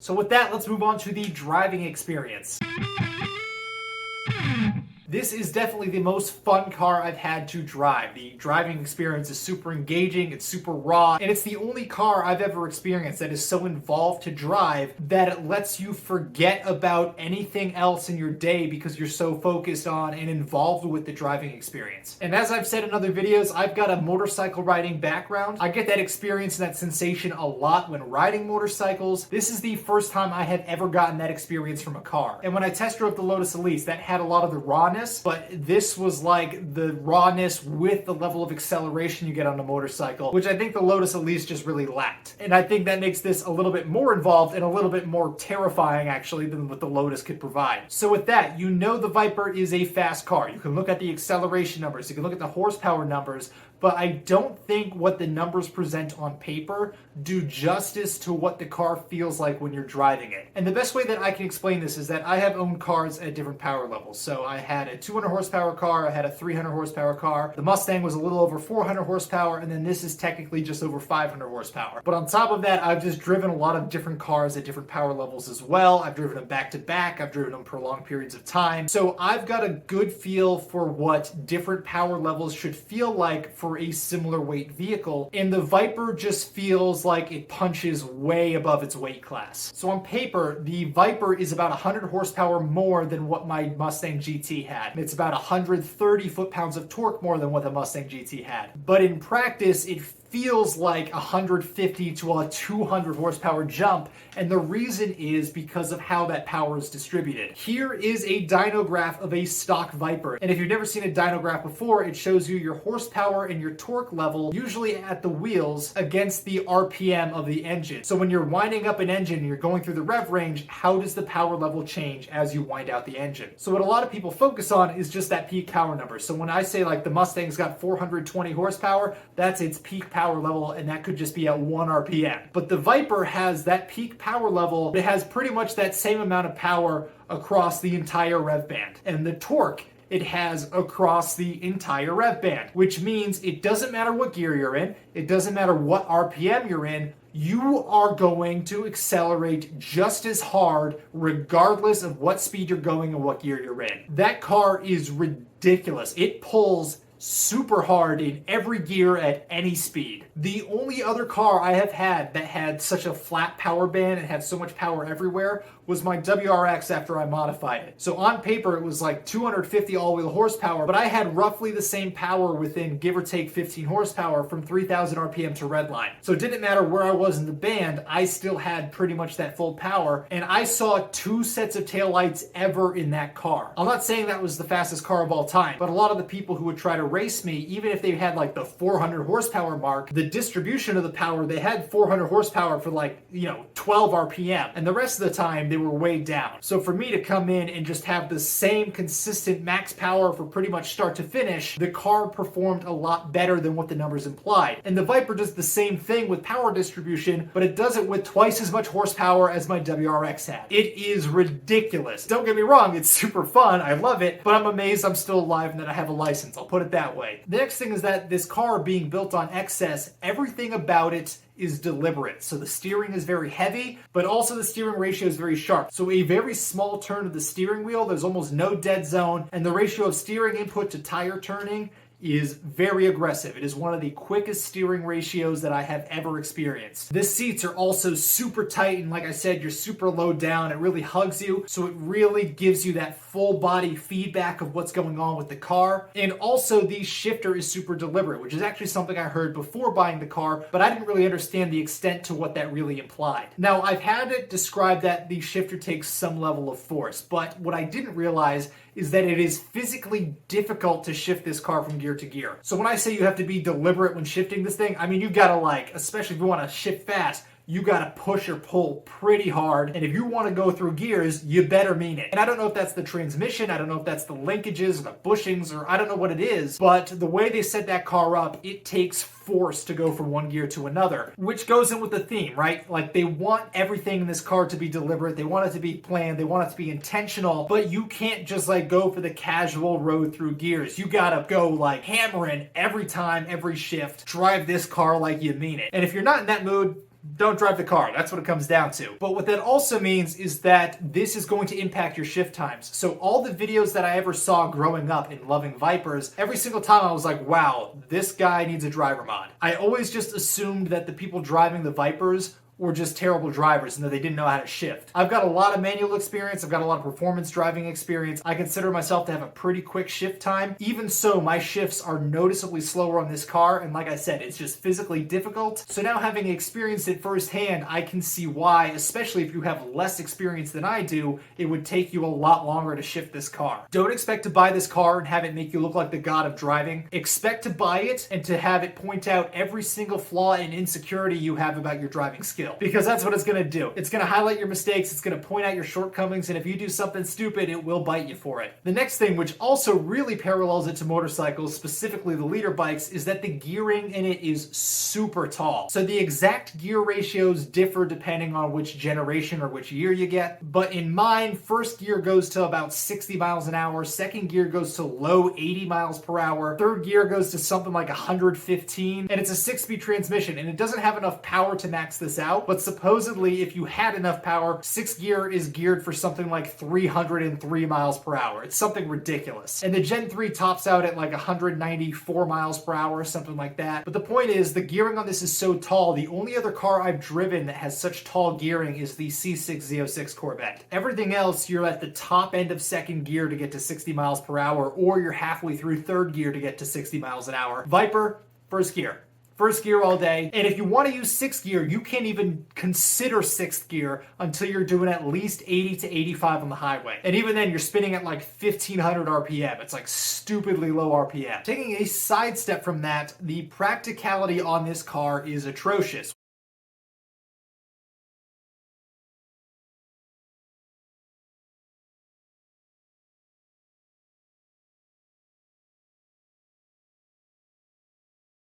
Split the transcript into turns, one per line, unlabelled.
So with that, let's move on to the driving experience. This is definitely the most fun car I've had to drive. The driving experience is super engaging, it's super raw, and it's the only car I've ever experienced that is so involved to drive that it lets you forget about anything else in your day because you're so focused on and involved with the driving experience. And as I've said in other videos, I've got a motorcycle riding background. I get that experience and that sensation a lot when riding motorcycles. This is the first time I have ever gotten that experience from a car. And when I test drove the Lotus Elise, that had a lot of the rawness, but this was like the rawness with the level of acceleration you get on a motorcycle, which I think the Lotus Elise just really lacked. And I think that makes this a little bit more involved and a little bit more terrifying actually than what the Lotus could provide. So with that, you know the Viper is a fast car. You can look at the acceleration numbers, you can look at the horsepower numbers, but I don't think what the numbers present on paper do justice to what the car feels like when you're driving it. And the best way that I can explain this is that I have owned cars at different power levels. So I had a 200 horsepower car, I had a 300 horsepower car, the Mustang was a little over 400 horsepower, and then this is technically just over 500 horsepower. But on top of that, I've just driven a lot of different cars at different power levels as well. I've driven them back to back, I've driven them for long periods of time. So I've got a good feel for what different power levels should feel like for a similar weight vehicle, and the Viper just feels like it punches way above its weight class. So on paper, the Viper is about 100 horsepower more than what my Mustang GT had. It's about 130 foot-pounds of torque more than what the Mustang GT had. But in practice, it feels like 150 to a 200 horsepower jump, and the reason is because of how that power is distributed. Here is a dyno graph of a stock Viper, and if you've never seen a dyno graph before, it shows you your horsepower and your torque level, usually at the wheels, against the RPM of the engine. So when you're winding up an engine and you're going through the rev range, how does the power level change as you wind out the engine? So what a lot of people focus on is just that peak power number. So when I say like the Mustang's got 420 horsepower, that's its peak power level, and that could just be at 1 RPM. But the Viper has that peak power level, it has pretty much that same amount of power across the entire rev band. And the torque it has across the entire rev band, which means it doesn't matter what gear you're in, it doesn't matter what RPM you're in, you are going to accelerate just as hard regardless of what speed you're going and what gear you're in. That car is ridiculous. It pulls super hard in every gear at any speed. The only other car I have had that had such a flat power band and had so much power everywhere was my WRX after I modified it. So on paper it was like 250 all-wheel horsepower, but I had roughly the same power within give or take 15 horsepower from 3,000 RPM to redline. So it didn't matter where I was in the band, I still had pretty much that full power, and I saw 2 sets of taillights ever in that car. I'm not saying that was the fastest car of all time, but a lot of the people who would try to race me, even if they had like the 400 horsepower mark, the distribution of the power, they had 400 horsepower for like, 12 RPM, and the rest of the time they were way down. So for me to come in and just have the same consistent max power for pretty much start to finish, the car performed a lot better than what the numbers implied. And the Viper does the same thing with power distribution, but it does it with twice as much horsepower as my WRX had. It is ridiculous. Don't get me wrong, it's super fun, I love it, but I'm amazed I'm still alive and that I have a license, I'll put it that way. The next thing is that this car being built on excess, everything about it is deliberate. So the steering is very heavy, but also the steering ratio is very sharp. So a very small turn of the steering wheel, there's almost no dead zone, and the ratio of steering input to tire turning is very aggressive. It is one of the quickest steering ratios that I have ever experienced. The seats are also super tight, and like I said, you're super low down. It really hugs you, so it really gives you that full body feedback of what's going on with the car. And also the shifter is super deliberate, which is actually something I heard before buying the car, but I didn't really understand the extent to what that really implied. Now, I've had it described that the shifter takes some level of force, but what I didn't realize is that it is physically difficult to shift this car from gear to gear. So when I say you have to be deliberate when shifting this thing, I mean, you've got to especially if you want to shift fast, you got to push or pull pretty hard. And if you want to go through gears, you better mean it. And I don't know if that's the transmission, I don't know if that's the linkages or the bushings, or I don't know what it is, but the way they set that car up, it takes force to go from one gear to another, which goes in with the theme, right? Like, they want everything in this car to be deliberate, they want it to be planned, they want it to be intentional, but you can't just go for the casual road through gears. You gotta go hammering every time, every shift, drive this car like you mean it. And if you're not in that mood, don't drive the car. That's what it comes down to. But what that also means is that this is going to impact your shift times. So all the videos that I ever saw growing up and loving Vipers, every single time I was like, wow, this guy needs a driver mod. I always just assumed that the people driving the Vipers were just terrible drivers and that they didn't know how to shift. I've got a lot of manual experience. I've got a lot of performance driving experience. I consider myself to have a pretty quick shift time. Even so, my shifts are noticeably slower on this car. And like I said, it's just physically difficult. So now having experienced it firsthand, I can see why, especially if you have less experience than I do, it would take you a lot longer to shift this car. Don't expect to buy this car and have it make you look like the god of driving. Expect to buy it and to have it point out every single flaw and insecurity you have about your driving skill. Because that's what it's going to do. It's going to highlight your mistakes, it's going to point out your shortcomings, and if you do something stupid, it will bite you for it. The next thing, which also really parallels it to motorcycles, specifically the leader bikes, is that the gearing in it is super tall. So the exact gear ratios differ depending on which generation or which year you get, but in mine, first gear goes to about 60 miles an hour, second gear goes to low 80 miles per hour, third gear goes to something like 115, and it's a 6-speed transmission, and it doesn't have enough power to max this out. But supposedly, if you had enough power, 6th gear is geared for something like 303 miles per hour. It's something ridiculous. And the Gen 3 tops out at like 194 miles per hour, something like that. But the point is, the gearing on this is so tall, the only other car I've driven that has such tall gearing is the C6 Z06 Corvette. Everything else, you're at the top end of 2nd gear to get to 60 miles per hour, or you're halfway through 3rd gear to get to 60 miles an hour. Viper, 1st gear. 1st gear all day. And if you want to use 6th gear, you can't even consider 6th gear until you're doing at least 80 to 85 on the highway. And even then, you're spinning at like 1500 RPM. It's like stupidly low RPM. Taking a sidestep from that, the practicality on this car is atrocious.